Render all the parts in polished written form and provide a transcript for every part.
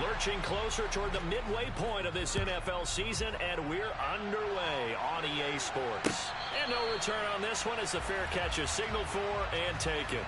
Lurching closer toward the midway point of this NFL season, and we're underway on EA Sports. And no return on this one as the fair catch is signaled for and taken.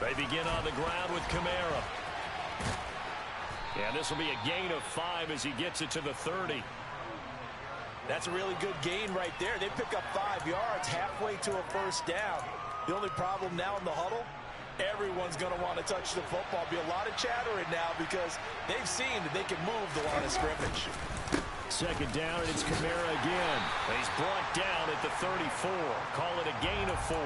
They begin on the ground with Kamara. And this will be a gain of 5 as he gets it to the 30. That's a really good gain right there. They pick up 5 yards halfway to a first down. The only problem now in the huddle, everyone's going to want to touch the football. Be a lot of chattering now because they've seen that they can move the line of scrimmage. Second down, and it's Kamara again. He's brought down at the 34. Call it a gain of 4.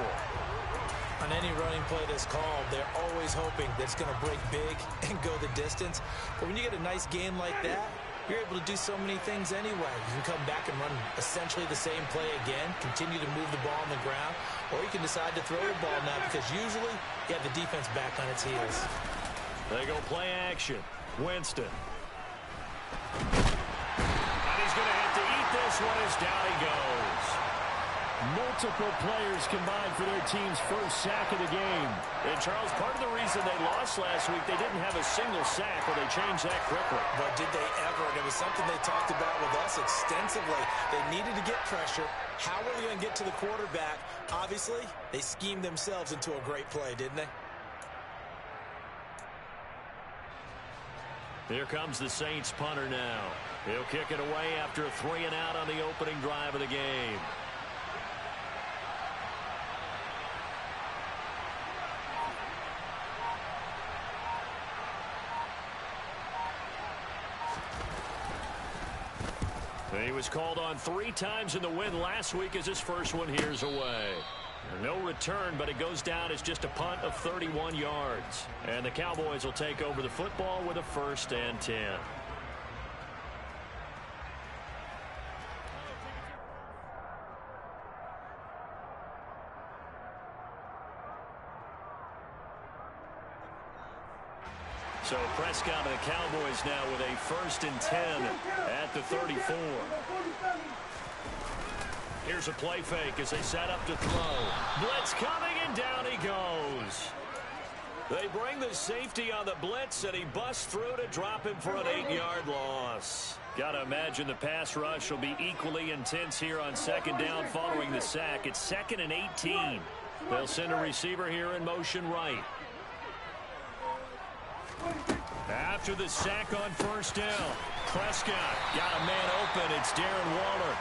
On any running play that's called, they're always hoping that it's going to break big and go the distance. But when you get a nice game like that, you're able to do so many things anyway. You can come back and run essentially the same play again, continue to move the ball on the ground, or you can decide to throw the ball now because usually you have the defense back on its heels. They go play action. Winston. And he's going to have to eat this one as down he goes. Multiple players combined for their team's first sack of the game. And, Charles, part of the reason they lost last week, they didn't have a single sack, or they changed that quickly. But did they ever? And it was something they talked about with us extensively. They needed to get pressure. How were they going to get to the quarterback? Obviously, they schemed themselves into a great play, didn't they? Here comes the Saints punter now. He'll kick it away after a 3-and-out on the opening drive of the game. He was called on 3 times in the win last week as his first one here's away. No return, but it goes down as just a punt of 31 yards. And the Cowboys will take over the football with a 1st and 10. So Prescott and the Cowboys now with a 1st and 10 at the 34. Here's a play fake as they set up to throw. Blitz coming, and down he goes. They bring the safety on the blitz, and he busts through to drop him for an 8-yard loss. Got to imagine the pass rush will be equally intense here on 2nd down following the sack. It's 2nd and 18. They'll send a receiver here in motion right. After the sack on 1st down, Prescott got a man open. It's Darren Waller.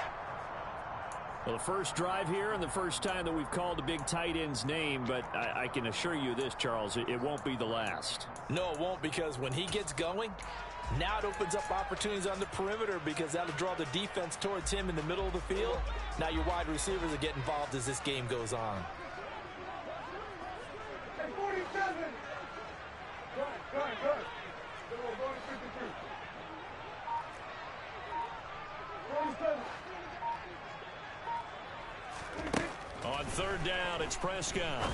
Well, the first drive here and the first time that we've called the big tight end's name, but I can assure you this, Charles, it won't be the last. No, it won't, because when he gets going, now it opens up opportunities on the perimeter because that'll draw the defense towards him in the middle of the field. Now your wide receivers will get involved as this game goes on. On 3rd down, it's Prescott.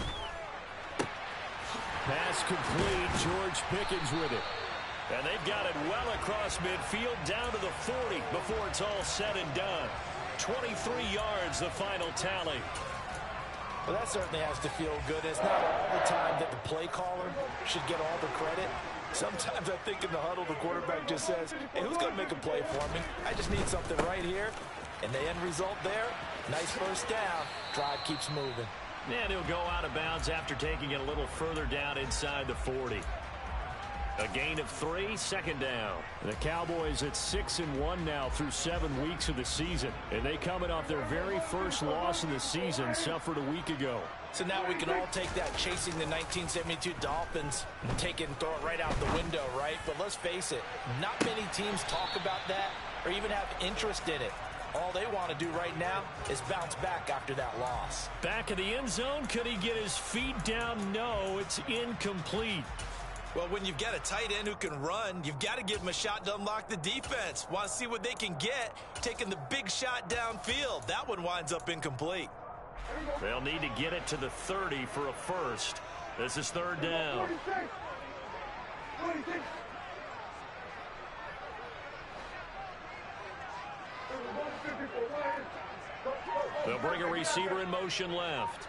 Pass complete. George Pickens with it. And they've got it well across midfield down to the 40 before it's all said and done. 23 yards, the final tally. Well, that certainly has to feel good. It's not all the time that the play caller should get all the credit. Sometimes I think in the huddle, the quarterback just says, hey, who's going to make a play for me? I just need something right here. And the end result there, nice 1st down. Drive keeps moving. And he'll go out of bounds after taking it a little further down inside the 40. A gain of 3, 2nd down. The Cowboys at 6-1 now through 7 weeks of the season. And they coming off their very first loss of the season, suffered a week ago. So now we can all take that chasing the 1972 Dolphins and take it and throw it right out the window, right? But let's face it, not many teams talk about that or even have interest in it. All they want to do right now is bounce back after that loss. Back of the end zone, could he get his feet down? No, it's incomplete. Well, when you've got a tight end who can run, you've got to give him a shot to unlock the defense. Want to see what they can get, taking the big shot downfield. That one winds up incomplete. They'll need to get it to the 30 for a first. This is third down. They'll bring a receiver in motion left.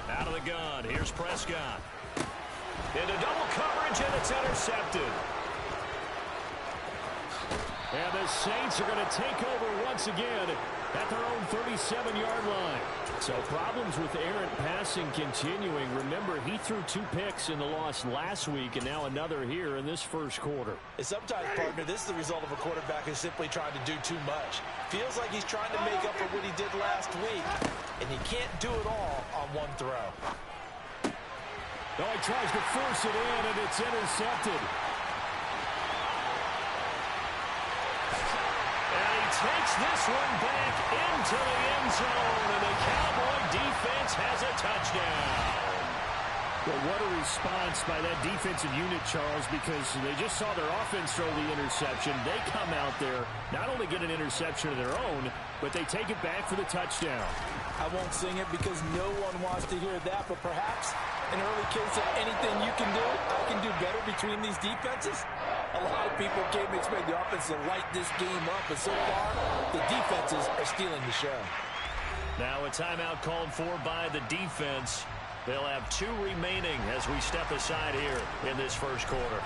Out of the gun. Here's Prescott. Into double coverage, and it's intercepted. And the Saints are going to take over once again at their own 37-yard line. So problems with errant passing continuing. Remember, he threw 2 picks in the loss last week, and now another here in this first quarter. And sometimes, partner, this is the result of a quarterback who's simply trying to do too much. Feels like he's trying to make up for what he did last week, and he can't do it all on one throw. Oh, he tries to force it in, and it's intercepted. Takes this one back into the end zone, and the Cowboy defense has a touchdown. Well, what a response by that defensive unit, Charles, because they just saw their offense throw the interception. They come out there, not only get an interception of their own, but they take it back for the touchdown. I won't sing it because no one wants to hear that, but perhaps an early case of anything you can do, I can do better between these defenses. A lot of people came to expect the offense to light this game up, but so far, the defenses are stealing the show. Now a timeout called for by the defense. They'll have 2 remaining as we step aside here in this first quarter.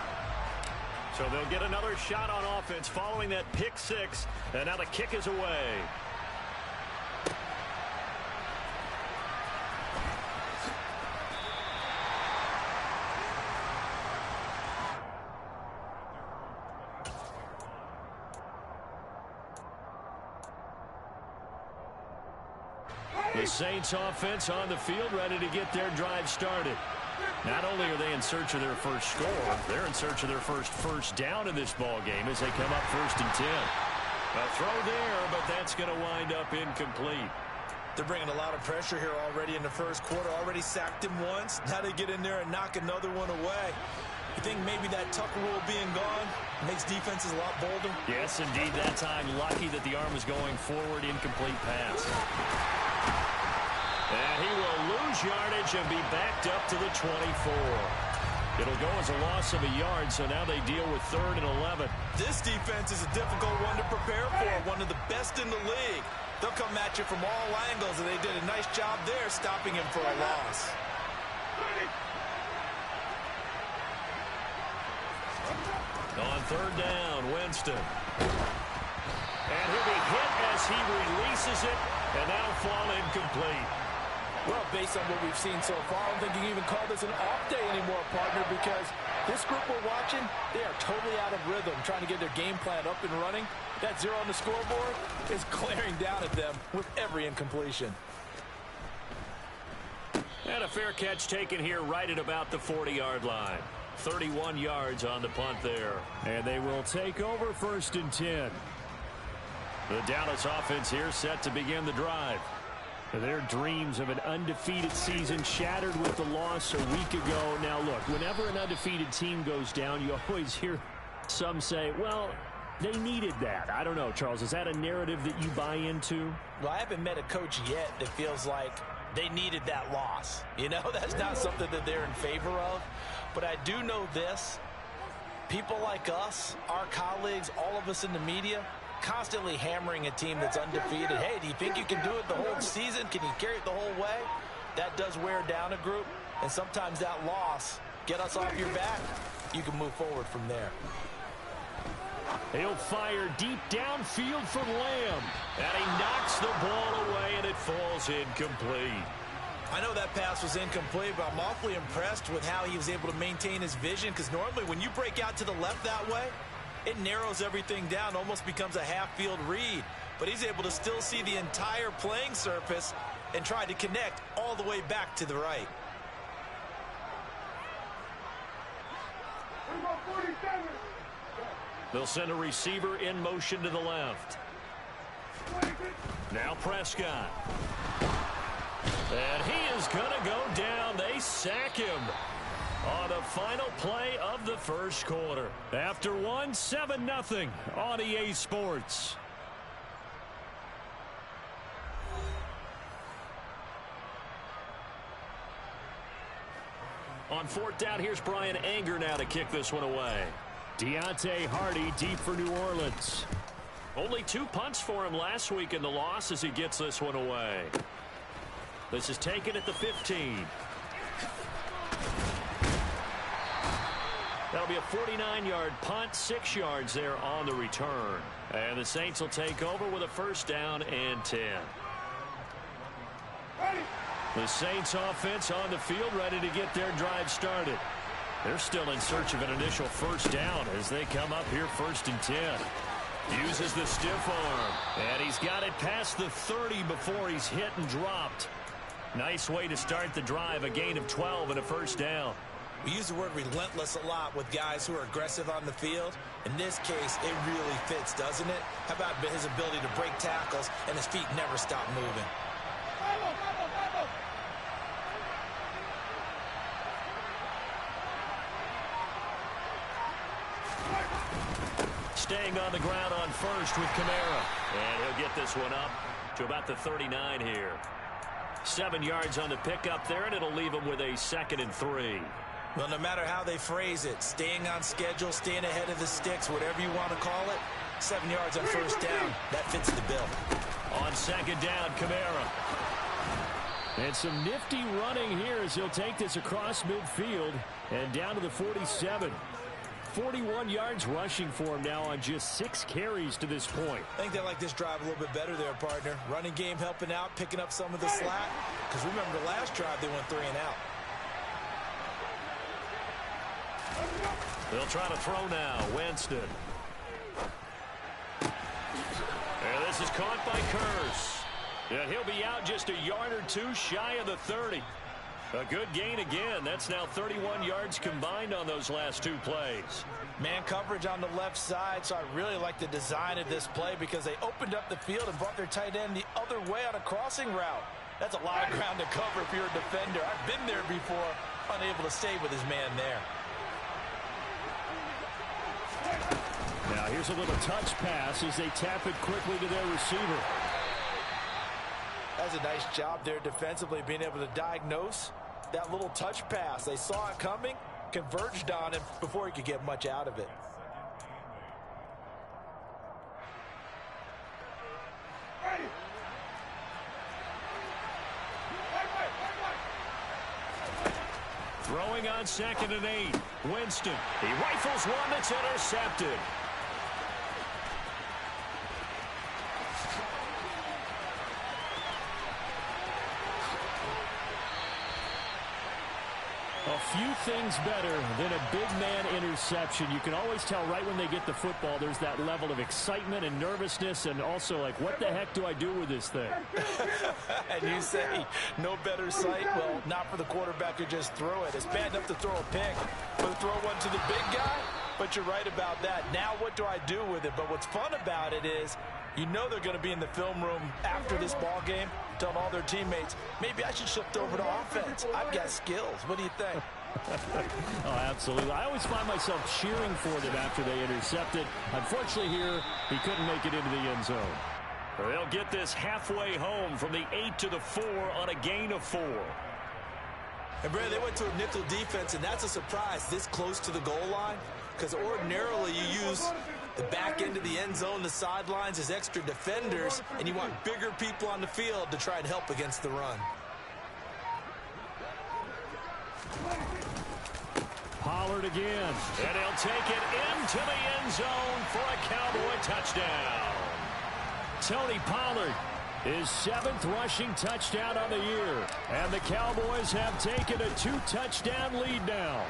So they'll get another shot on offense following that pick 6, and now the kick is away. The Saints offense on the field, ready to get their drive started. Not only are they in search of their first score, they're in search of their first down in this ball game as they come up 1st and 10. A throw there, but that's going to wind up incomplete. They're bringing a lot of pressure here already in the first quarter. Already sacked him once. Now they get in there and knock another one away. You think maybe that Tucker rule being gone makes defenses a lot bolder? Yes, indeed. That time, lucky that the arm was going forward. Incomplete pass. And he will lose yardage and be backed up to the 24. It'll go as a loss of a yard, so now they deal with 3rd and 11. This defense is a difficult one to prepare for, one of the best in the league. They'll come at you from all angles, and they did a nice job there stopping him for a loss. On 3rd down, Winston. And he'll be hit as he releases it, and that'll fall incomplete. Well, based on what we've seen so far, I don't think you can even call this an off day anymore, partner, because this group we're watching, they are totally out of rhythm, trying to get their game plan up and running. That 0 on the scoreboard is glaring down at them with every incompletion. And a fair catch taken here right at about the 40-yard line. 31 yards on the punt there. And they will take over 1st and 10. The Dallas offense here set to begin the drive. Their dreams of an undefeated season shattered with the loss a week ago. Now, look, whenever an undefeated team goes down, you always hear some say, well, they needed that. I don't know, Charles. Is that a narrative that you buy into? Well, I haven't met a coach yet that feels like they needed that loss. You know, that's not something that they're in favor of. But I do know this. People like us, our colleagues, all of us in the media, constantly hammering a team that's undefeated. Hey, do you think you can do it the whole season? Can you carry it the whole way? That does wear down a group, and sometimes that loss, get us off your back, you can move forward from there. He'll fire deep downfield for Lamb, and he knocks the ball away, and it falls incomplete. I know that pass was incomplete, but I'm awfully impressed with how he was able to maintain his vision, because normally when you break out to the left that way, it narrows everything down, almost becomes a half-field read. But he's able to still see the entire playing surface and try to connect all the way back to the right. They'll send a receiver in motion to the left. Now Prescott. And he is going to go down. They sack him on the final play of the first quarter. After 7-0 on EA Sports. On fourth down, here's Brian Anger now to kick this one away. Deontay Hardy deep for New Orleans. Only 2 punts for him last week in the loss as he gets this one away. This is taken at the 15. That'll be a 49-yard punt, 6 yards there on the return. And the Saints will take over with a first down and 10. The Saints offense on the field ready to get their drive started. They're still in search of an initial first down as they come up here first and 10. Uses the stiff arm. And he's got it past the 30 before he's hit and dropped. Nice way to start the drive. A gain of 12 and a first down. We use the word relentless a lot with guys who are aggressive on the field. In this case, it really fits, doesn't it? How about his ability to break tackles and his feet never stop moving? Staying on the ground on first with Kamara. And he'll get this one up to about the 39 here. 7 yards on the pickup there, and it'll leave him with a 2nd and 3. Well, no matter how they phrase it, staying on schedule, staying ahead of the sticks, whatever you want to call it, 7 yards on first down, that fits the bill. On 2nd down, Kamara. And some nifty running here as he'll take this across midfield and down to the 47. 41 yards rushing for him now on just 6 carries to this point. I think they like this drive a little bit better there, partner. Running game helping out, picking up some of the slack. Because remember, the last drive they went 3 and out. They'll try to throw now. Winston. And this is caught by Curse. And he'll be out just a yard or 2 shy of the 30. A good gain again. That's now 31 yards combined on those last 2 plays. Man coverage on the left side, so I really like the design of this play because they opened up the field and brought their tight end the other way on a crossing route. That's a lot of ground to cover if you're a defender. I've been there before, unable to stay with his man there. Now here's a little touch pass as they tap it quickly to their receiver. That's a nice job there defensively, being able to diagnose that little touch pass. They saw it coming, converged on him before he could get much out of it. Throwing on 2nd and 8. Winston. He rifles one that's intercepted. A few things better than a big man interception. You can always tell right when they get the football, there's that level of excitement and nervousness and also like, what the heck do I do with this thing? And you say, no better sight? Well, not for the quarterback to just throw it. It's bad enough to throw a pick, but throw one to the big guy? But you're right about that. Now what do I do with it? But what's fun about it is, you know they're going to be in the film room after this ball game, telling all their teammates, maybe I should shift over to offense. I've got skills. What do you think? Oh, absolutely. I always find myself cheering for them after they intercept it. Unfortunately here, he couldn't make it into the end zone. They'll get this halfway home from the 8 to the 4 on a gain of 4. And, Brad, they went to a nickel defense, and that's a surprise this close to the goal line because ordinarily you use the back end of the end zone, the sidelines as extra defenders, and you want bigger people on the field to try and help against the run. Pollard again. And he'll take it into the end zone for a Cowboy touchdown. Tony Pollard, his 7th rushing touchdown on the year. And the Cowboys have taken a 2-touchdown lead now.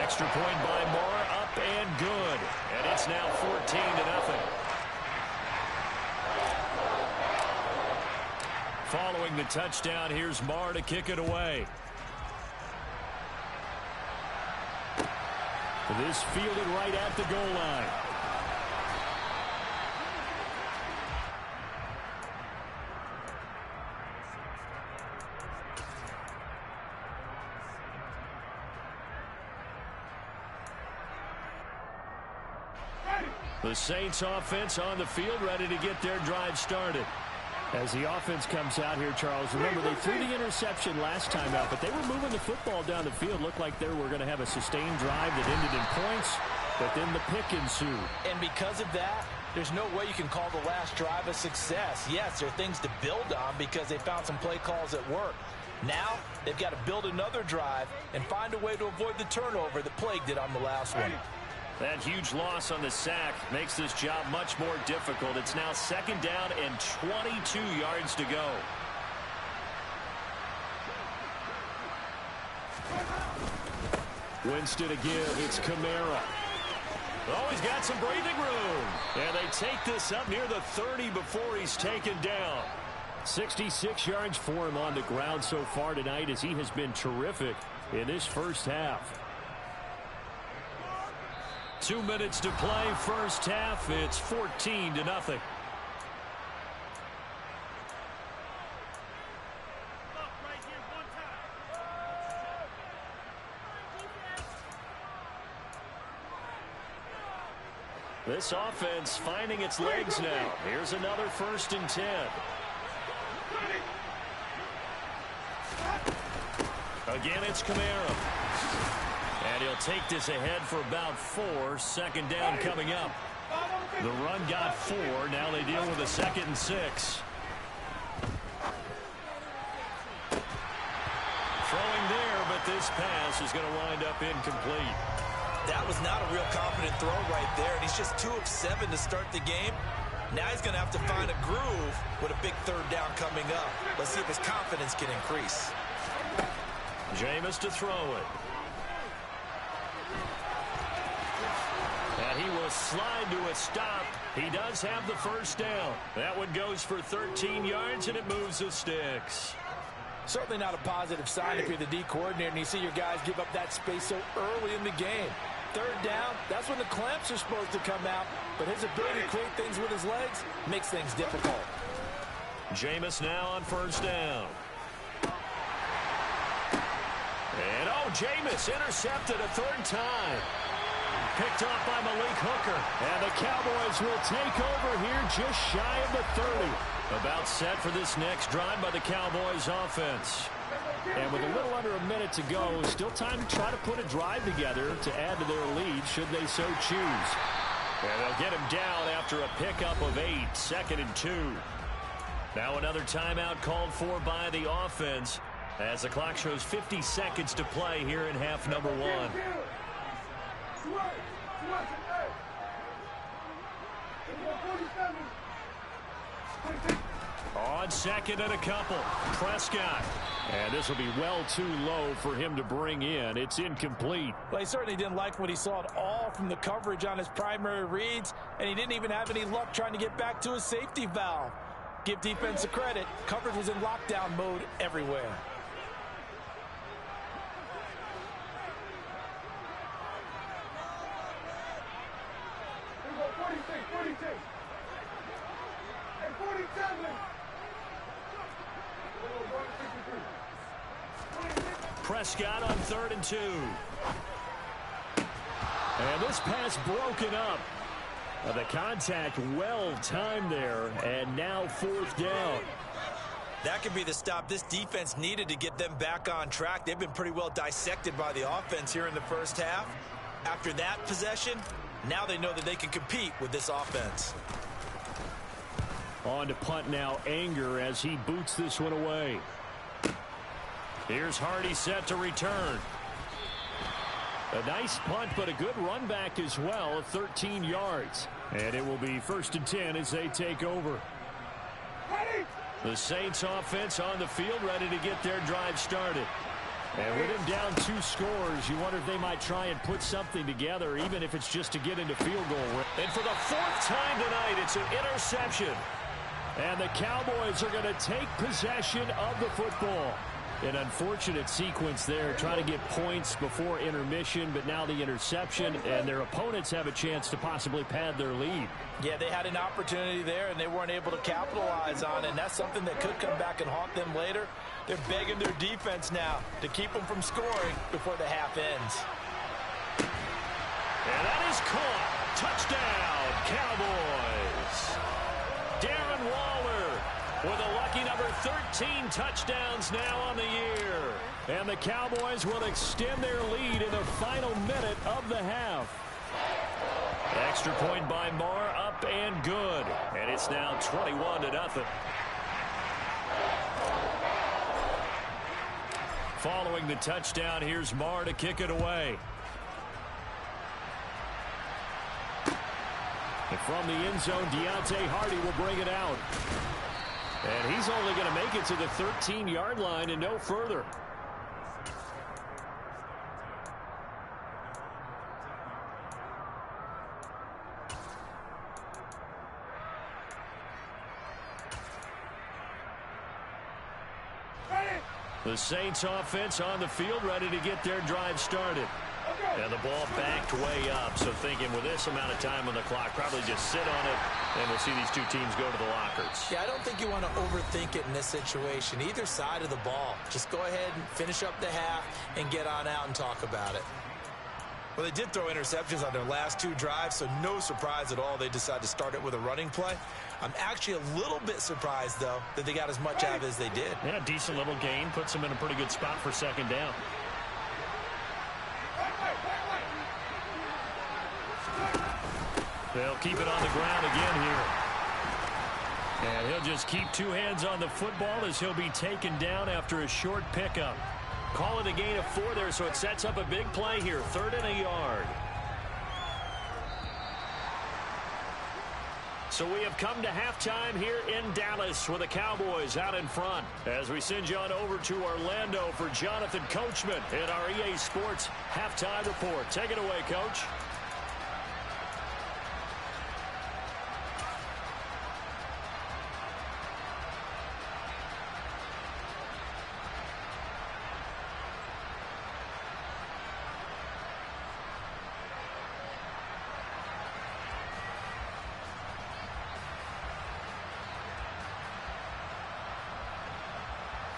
Extra point by Moore, up and good. And it's now 14-0. Following the touchdown, here's Marr to kick it away. This fielded right at the goal line. The Saints offense on the field ready to get their drive started. As the offense comes out here, Charles, remember they threw the interception last time out, but they were moving the football down the field. Looked like they were going to have a sustained drive that ended in points, but then the pick ensued. And because of that, there's no way you can call the last drive a success. Yes, there are things to build on because they found some play calls that work. Now, they've got to build another drive and find a way to avoid the turnover that plagued it on the last one. That huge loss on the sack makes this job much more difficult. It's now 2nd down and 22 yards to go. Winston to give. It's Kamara. Oh, he's got some breathing room. And they take this up near the 30 before he's taken down. 66 yards for him on the ground so far tonight as he has been terrific in this first half. 2 minutes to play first half. It's 14-0. This offense finding its legs now. Here's another 1st and 10. Again, it's Kamara. And he'll take this ahead for about 4. 2nd down coming up. The run got 4. Now they deal with a 2nd and 6. Throwing there, but this pass is going to wind up incomplete. That was not a real confident throw right there, and he's just 2 of 7 to start the game. Now he's going to have to find a groove with a big 3rd down coming up. Let's see if his confidence can increase. Jameis to throw it. And he will slide to a stop. He does have the 1st down. That one goes for 13 yards, and it moves the sticks. Certainly not a positive sign if you're the D coordinator and you see your guys give up that space so early in the game. 3rd down, that's when the clamps are supposed to come out, but his ability to create things with his legs makes things difficult. Jameis now on 1st down. And Jameis intercepted a 3rd time. Picked off by Malik Hooker. And the Cowboys will take over here just shy of the 30. About set for this next drive by the Cowboys offense. And with a little under a minute to go, still time to try to put a drive together to add to their lead should they so choose. And they'll get him down after a pickup of 8. 2nd and 2. Now another timeout called for by the offense as the clock shows 50 seconds to play here in half number 1. On 2nd and a couple, Prescott. And this will be well too low for him to bring in. It's incomplete. Well, he certainly didn't like what he saw at all from the coverage on his primary reads, and he didn't even have any luck trying to get back to his safety valve. Give defense a credit. Coverage was in lockdown mode everywhere. Prescott on 3rd and 2. And this pass broken up. The contact well timed there, and now 4th down. That could be the stop this defense needed to get them back on track. They've been pretty well dissected by the offense here in the first half. After that possession, now they know that they can compete with this offense. On to punt now, Anger as he boots this one away. Here's Hardy set to return. A nice punt, but a good run back as well of 13 yards. And it will be 1st and 10 as they take over. The Saints offense on the field ready to get their drive started. And with him down 2 scores, you wonder if they might try and put something together, even if it's just to get into field goal range. And for the 4th time tonight, it's an interception. And the Cowboys are going to take possession of the football. An unfortunate sequence there, trying to get points before intermission, but now the interception, and their opponents have a chance to possibly pad their lead. Yeah, they had an opportunity there, and they weren't able to capitalize on it, and that's something that could come back and haunt them later. They're begging their defense now to keep them from scoring before the half ends. And that is caught. Touchdown, Cowboys. Darren Waller with a lucky number 13 touchdowns now on the year. And the Cowboys will extend their lead in the final minute of the half. Extra point by Moore, up and good. And it's now 21-0. Following the touchdown, here's Moore to kick it away. And from the end zone, Deontay Hardy will bring it out. And he's only going to make it to the 13-yard line and no further. The Saints offense on the field, ready to get their drive started. And the ball backed way up, so thinking with this amount of time on the clock, probably just sit on it, and we'll see these two teams go to the lockers. Yeah, I don't think you want to overthink it in this situation. Either side of the ball. Just go ahead and finish up the half and get on out and talk about it. Well, they did throw interceptions on their last two drives, so no surprise at all they decided to start it with a running play. I'm actually a little bit surprised, though, that they got as much out of it as they did. Yeah, decent little gain. Puts them in a pretty good spot for second down. They'll keep it on the ground again here. And he'll just keep two hands on the football as he'll be taken down after a short pickup. Call it a gain of 4 there, so it sets up a big play here. 3rd and a yard. So we have come to halftime here in Dallas with the Cowboys out in front. As we send you on over to Orlando for Jonathan Coachman in our EA Sports Halftime Report. Take it away, Coach.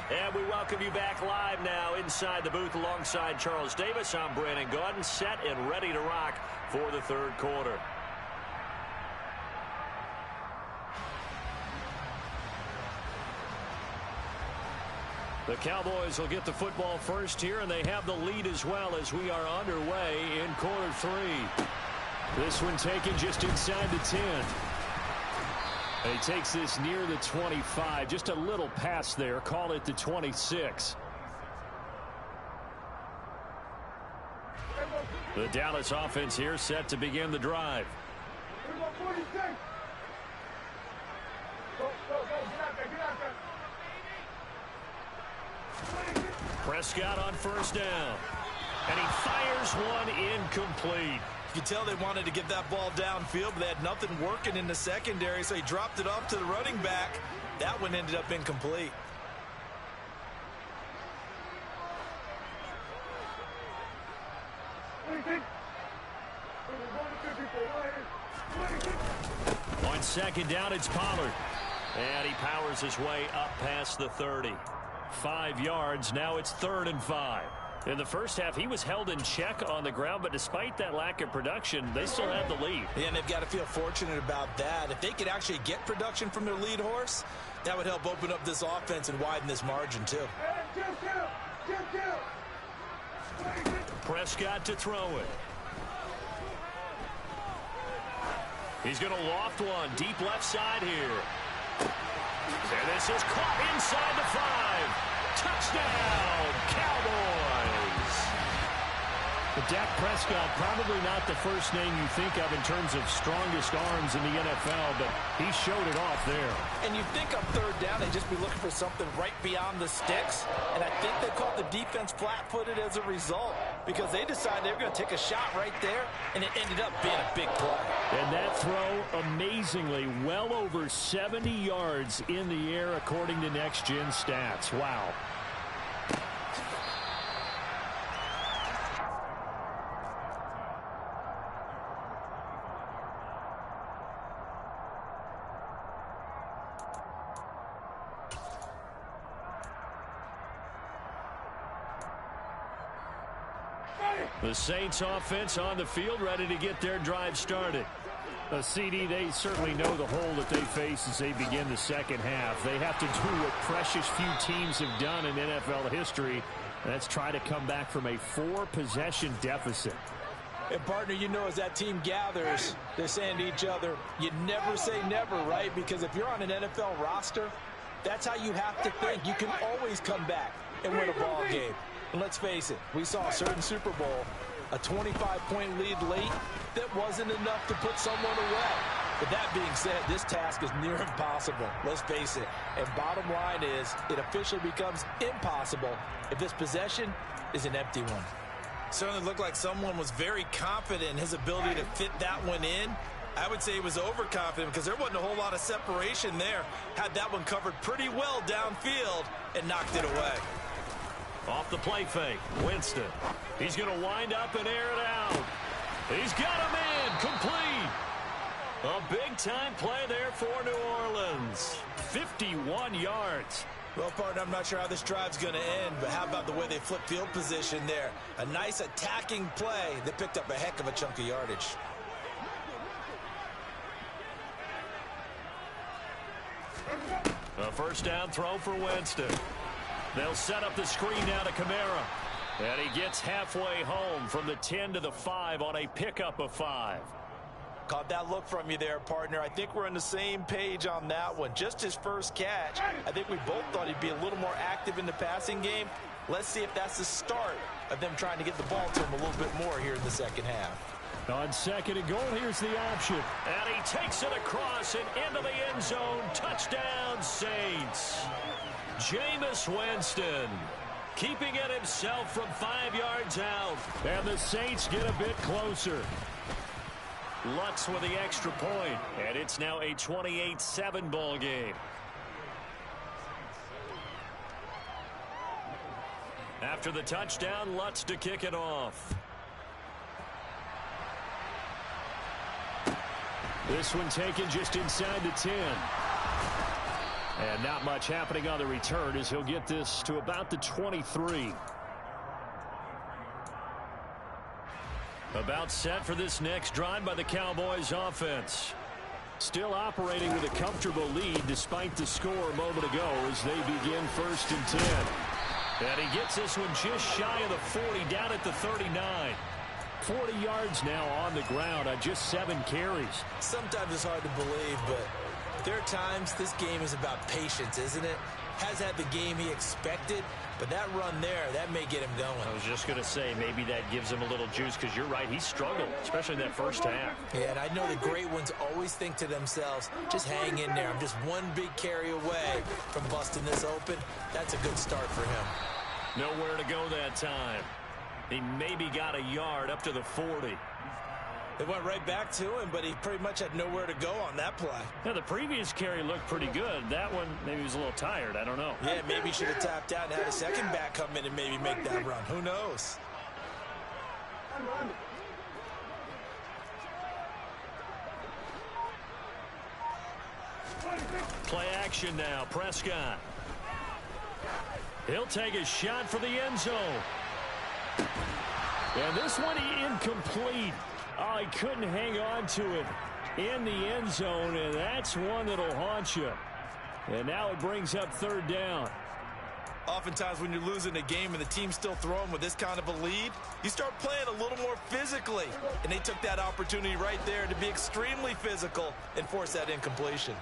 And we welcome you back live now inside the booth alongside Charles Davis. I'm Brandon Gaudin, set and ready to rock for the 3rd quarter. The Cowboys will get the football first here, and they have the lead as well as we are underway in quarter 3. This one taken just inside the 10. He takes this near the 25. Just a little pass there. Call it the 26. The Dallas offense here set to begin the drive. Prescott on first down. And he fires one incomplete. You can tell they wanted to get that ball downfield, but they had nothing working in the secondary, so he dropped it off to the running back. That one ended up incomplete. On second down, it's Pollard. And he powers his way up past the 30. 5 yards, now it's 3rd and 5. In the first half, he was held in check on the ground, but despite that lack of production, they still had the lead. Yeah, and they've got to feel fortunate about that. If they could actually get production from their lead horse, that would help open up this offense and widen this margin, too. Prescott to throw it. He's going to loft one deep left side here. And this is caught inside the 5. Touchdown, Cowboys. But Dak Prescott, probably not the first name you think of in terms of strongest arms in the NFL, but he showed it off there. And you think on 3rd down, they'd just be looking for something right beyond the sticks. And I think they caught the defense flat-footed as a result because they decided they were going to take a shot right there, and it ended up being a big play. And that throw, amazingly, well over 70 yards in the air, according to Next Gen Stats. Wow. The Saints offense on the field, ready to get their drive started. CD, they certainly know the hole that they face as they begin the second half. They have to do what precious few teams have done in NFL history. That's try to come back from a 4-possession deficit. And, partner, you know, as that team gathers, they're saying to each other, you never say never, right? Because if you're on an NFL roster, that's how you have to think. You can always come back and win a ball game. And let's face it, we saw a certain Super Bowl, a 25-point lead late, that wasn't enough to put someone away. But that being said, this task is near impossible. Let's face it. And bottom line is, it officially becomes impossible if this possession is an empty one. Certainly looked like someone was very confident in his ability to fit that one in. I would say he was overconfident because there wasn't a whole lot of separation there. Had that one covered pretty well downfield and knocked it away. Off the play fake, Winston. He's going to wind up and air it out. He's got a man complete. A big-time play there for New Orleans. 51 yards. Well, partner, I'm not sure how this drive's going to end, but how about the way they flip field position there? A nice attacking play that picked up a heck of a chunk of yardage. A first down throw for Winston. They'll set up the screen now to Kamara. And he gets halfway home from the 10 to the 5 on a pickup of 5. Caught that look from you there, partner. I think we're on the same page on that one. Just his first catch. I think we both thought he'd be a little more active in the passing game. Let's see if that's the start of them trying to get the ball to him a little bit more here in the second half. On second and goal, here's the option. And he takes it across and into the end zone. Touchdown, Saints. Jameis Winston keeping it himself from 5 yards out. And the Saints get a bit closer. Lutz with the extra point, and it's now a 28-7 ball game. After the touchdown, Lutz to kick it off. This one taken just inside the 10. And not much happening on the return as he'll get this to about the 23. About set for this next drive by the Cowboys offense. Still operating with a comfortable lead despite the score a moment ago as they begin 1st and 10. And he gets this one just shy of the 40, down at the 39. 40 yards now on the ground on just 7 carries. Sometimes it's hard to believe, but there are times this game is about patience, isn't it? Has had the game he expected, but that run there, that may get him going. I was just going to say, maybe that gives him a little juice, because you're right, he struggled, especially in that first half. Yeah, and I know the great ones always think to themselves, just hang in there. I'm just one big carry away from busting this open. That's a good start for him. Nowhere to go that time. He maybe got a yard up to the 40. It went right back to him, but he pretty much had nowhere to go on that play. Now, the previous carry looked pretty good. That one, maybe he was a little tired. I don't know. Yeah, maybe he should have tapped out and had a second back come in and maybe make that run. Who knows? Play action now. Prescott. He'll take a shot for the end zone. And this one incomplete. Oh, he couldn't hang on to it in the end zone, and that's one that'll haunt you. And now it brings up 3rd down. Oftentimes when you're losing a game and the team's still throwing with this kind of a lead, you start playing a little more physically. And they took that opportunity right there to be extremely physical and force that incompletion.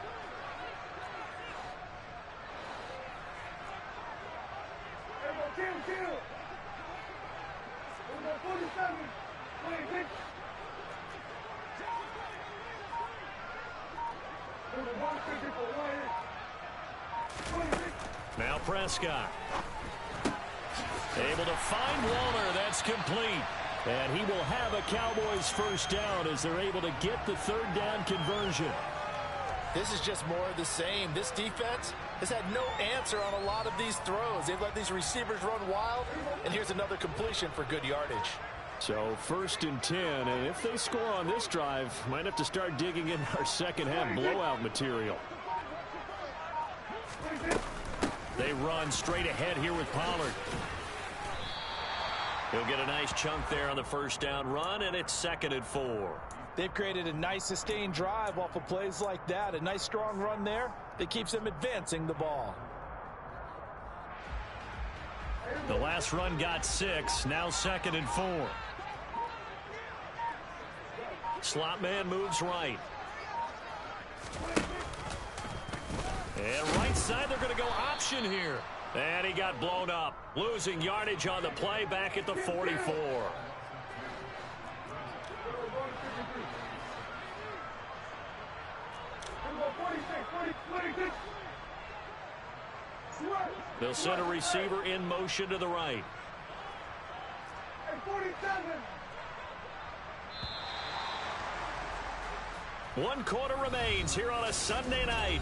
Now Prescott. Able to find Waller. That's complete. And he will have a Cowboys first down as they're able to get the 3rd down conversion. This is just more of the same. This defense has had no answer on a lot of these throws. They've let these receivers run wild, and here's another completion for good yardage. So 1st and 10, and if they score on this drive, might have to start digging in our second half blowout material. They run straight ahead here with Pollard. He'll get a nice chunk there on the first down run, and it's 2nd and 4. They've created a nice sustained drive off of plays like that. A nice strong run there that keeps them advancing the ball. The last run got 6. Now 2nd and 4. Slot man moves right. And right side, they're going to go option here. And he got blown up. Losing yardage on the play back at the 44. They'll send a receiver in motion to the right. One quarter remains here on a Sunday night.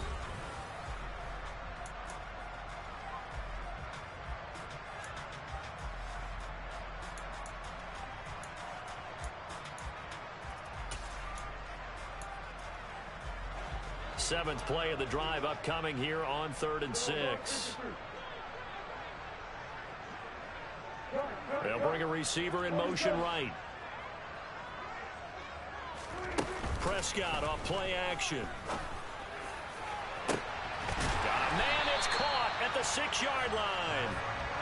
Seventh play of the drive upcoming here on 3rd and 6. They'll bring a receiver in motion right. Prescott off play action. Got a man, it's caught at the 6-yard line.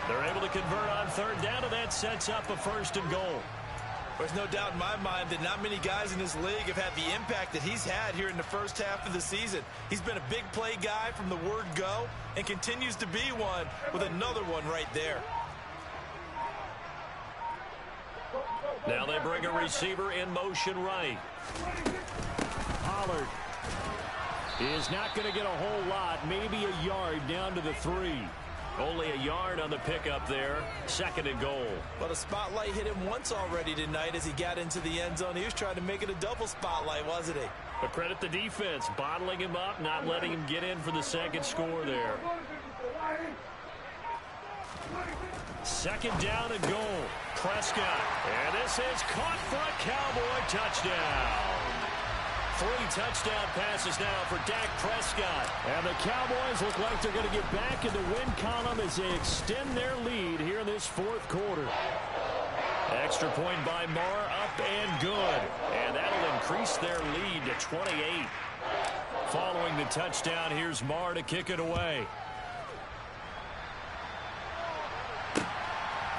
They're able to convert on 3rd down, and that sets up a 1st and goal. There's no doubt in my mind that not many guys in this league have had the impact that he's had here in the first half of the season. He's been a big play guy from the word go and continues to be one with another one right there. Now they bring a receiver in motion right. Pollard is not going to get a whole lot, maybe a yard down to the 3. Only a yard on the pickup there. 2nd and goal. Well, the spotlight hit him once already tonight as he got into the end zone. He was trying to make it a double spotlight, wasn't he? But credit the defense, bottling him up, not letting him get in for the 2nd score there. 2nd down and goal. Prescott. And this is caught for a Cowboy touchdown. 3 touchdown passes now for Dak Prescott. And the Cowboys look like they're going to get back in the win column as they extend their lead here in this 4th quarter. Extra point by Marr, up and good. And that'll increase their lead to 28. Following the touchdown, here's Marr to kick it away.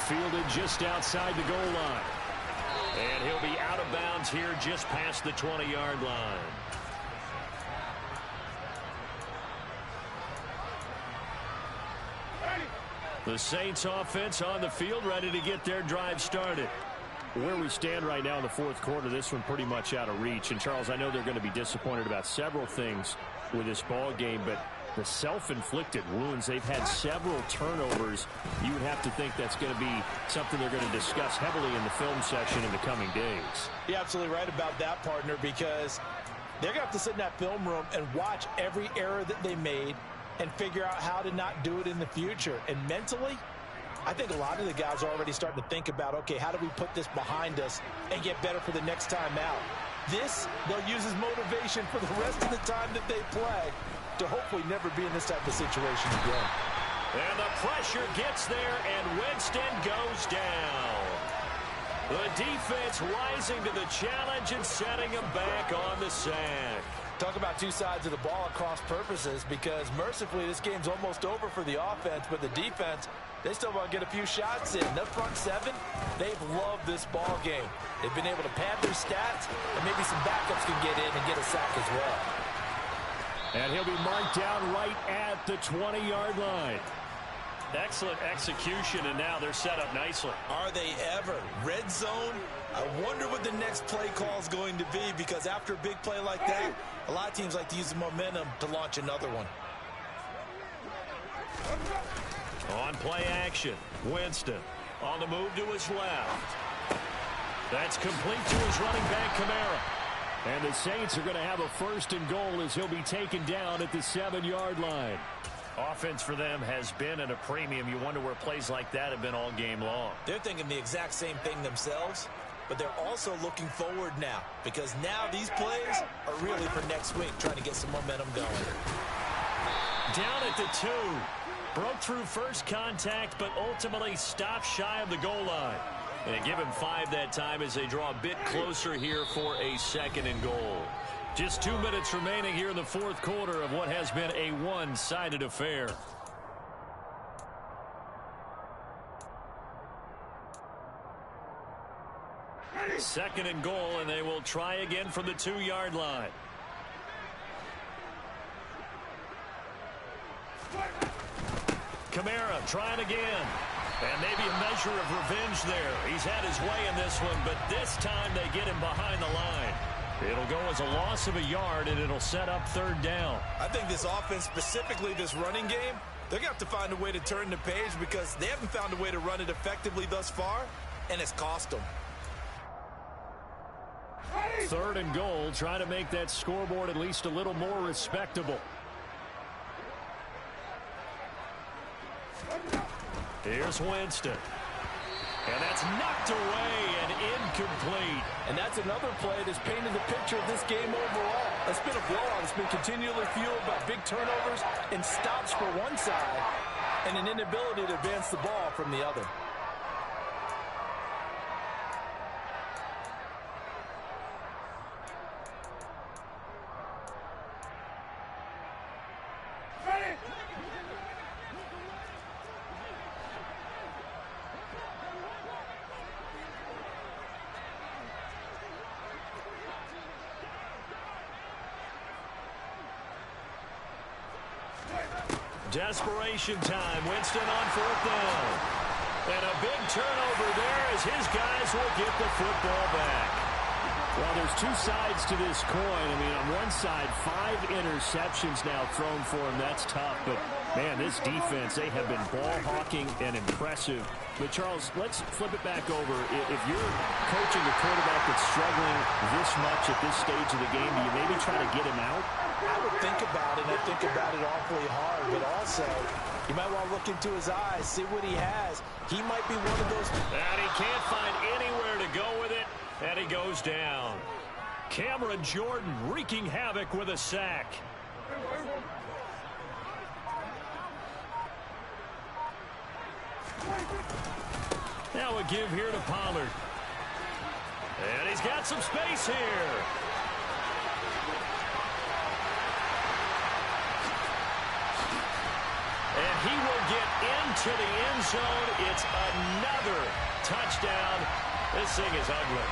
Fielded just outside the goal line. And he'll be out of bounds here just past the 20-yard line. The Saints offense on the field, ready to get their drive started. Where we stand right now in the 4th quarter, this one pretty much out of reach. And, Charles, I know they're going to be disappointed about several things with this ball game, but the self-inflicted wounds, they've had several turnovers. You would have to think that's going to be something they're going to discuss heavily in the film section in the coming days. You're absolutely right about that, partner, because they're going to have to sit in that film room and watch every error that they made and figure out how to not do it in the future. And mentally, I think a lot of the guys are already starting to think about, okay, how do we put this behind us and get better for the next time out? This, they'll use as motivation for the rest of the time that they play to hopefully never be in this type of situation again. And the pressure gets there, and Winston goes down. The defense rising to the challenge and setting him back on the sack. Talk about two sides of the ball at cross purposes, because mercifully this game's almost over for the offense, but the defense, they still want to get a few shots in. The front 7, they've loved this ball game. They've been able to pad their stats, and maybe some backups can get in and get a sack as well. And he'll be marked down right at the 20-yard line. Excellent execution, and now they're set up nicely. Are they ever? Red zone? I wonder what the next play call is going to be, because after a big play like that, a lot of teams like to use the momentum to launch another one. On play action, Winston on the move to his left. That's complete to his running back, Kamara. And the Saints are going to have a 1st and goal as he'll be taken down at the 7-yard line. Offense for them has been at a premium. You wonder where plays like that have been all game long. They're thinking the exact same thing themselves, but they're also looking forward now, because now these plays are really for next week, trying to get some momentum going. Down at the 2. Broke through first contact, but ultimately stopped shy of the goal line. And give him 5 that time as they draw a bit closer here for a 2nd and goal. Just 2 minutes remaining here in the 4th quarter of what has been a one-sided affair. Second and goal, and they will try again from the 2-yard line. Kamara trying again. And maybe a measure of revenge there. He's had his way in this one, but this time they get him behind the line. It'll go as a loss of a yard, and it'll set up 3rd down. I think this offense, specifically this running game, they're going to have to find a way to turn the page because they haven't found a way to run it effectively thus far, and it's cost them. 3rd and goal, trying to make that scoreboard at least a little more respectable. Here's Winston. And that's knocked away and incomplete. And that's another play that's painted the picture of this game overall. It's been a blowout. It's been continually fueled by big turnovers and stops for one side and an inability to advance the ball from the other. Desperation time. Winston on 4th down. And a big turnover there as his guys will get the football back. Well, there's 2 sides to this coin. I mean, on one side, 5 interceptions now thrown for him. That's tough. But, man, this defense, they have been ball hawking and impressive. But, Charles, let's flip it back over. If you're coaching a quarterback that's struggling this much at this stage of the game, do you maybe try to get him out? I would think about it, and I think about it awfully hard. But also, you might want to look into his eyes, see what he has. He might be one of those. And he can't find anywhere to go with it. And he goes down. Cameron Jordan wreaking havoc with a sack. Now a give here to Pollard. And he's got some space here. And he will get into the end zone. It's another touchdown. This thing is ugly.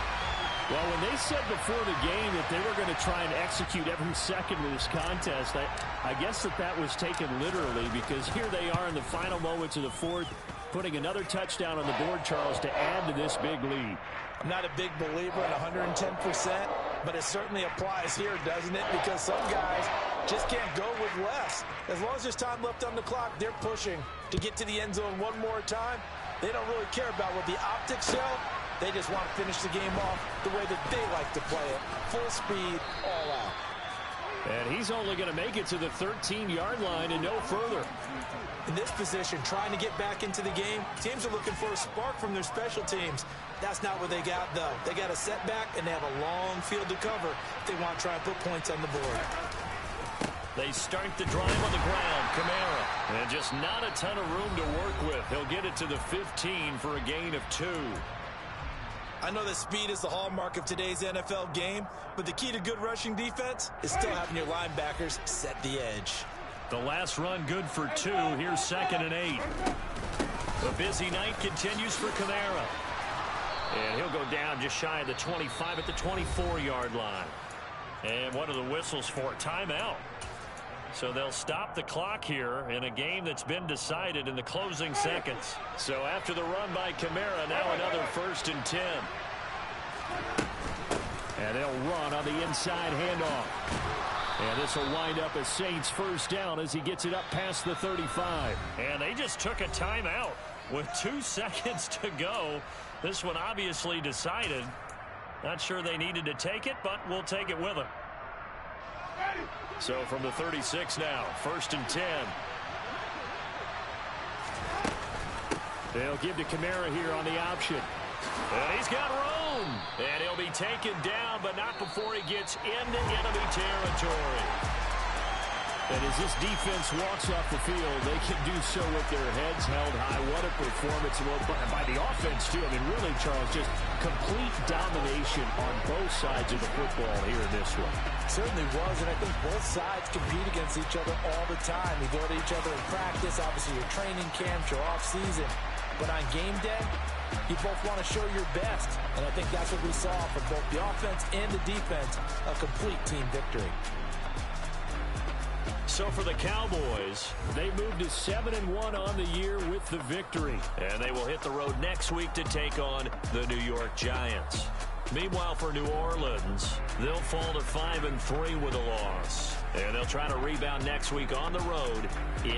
Well, when they said before the game that they were going to try and execute every second of this contest, I guess that was taken literally, because here they are in the final moments of the 4th, putting another touchdown on the board, Charles, to add to this big lead. I'm not a big believer in 110%, but it certainly applies here, doesn't it? Because some guys just can't go with less. As long as there's time left on the clock, they're pushing to get to the end zone one more time. They don't really care about what the optics show. They just want to finish the game off the way that they like to play it. Full speed, all out. And he's only going to make it to the 13-yard line and no further. In this position, trying to get back into the game, teams are looking for a spark from their special teams. That's not what they got, though. They got a setback, and they have a long field to cover if they want to try and put points on the board. They start the drive on the ground. Kamara. And just not a ton of room to work with. He'll get it to the 15 for a gain of 2. I know that speed is the hallmark of today's NFL game, but the key to good rushing defense is still having your linebackers set the edge. The last run good for 2. Here's 2nd and 8. The busy night continues for Kamara. And he'll go down just shy of the 25 at the 24-yard line. And what are the whistles for? Timeout. So they'll stop the clock here in a game that's been decided in the closing seconds. So after the run by Kamara, now another 1st and 10. And they'll run on the inside handoff. And this will wind up as Saints 1st down as he gets it up past the 35. And they just took a timeout with 2 seconds to go. This one obviously decided. Not sure they needed to take it, but we'll take it with them. So from the 36 now, 1st and 10. They'll give to Kamara here on the option. And he's got room. And he'll be taken down, but not before he gets into enemy territory. And as this defense walks off the field, they can do so with their heads held high. What a performance by the offense, too. I mean, really, Charles, just complete domination on both sides of the football here in this one. Certainly was, and I think both sides compete against each other all the time. You go to each other in practice, obviously your training camps, your off-season. But on game day, you both want to show your best. And I think that's what we saw from both the offense and the defense, a complete team victory. So for the Cowboys, they moved to 7-1 on the year with the victory. And they will hit the road next week to take on the New York Giants. Meanwhile, for New Orleans, they'll fall to 5-3 with a loss. And they'll try to rebound next week on the road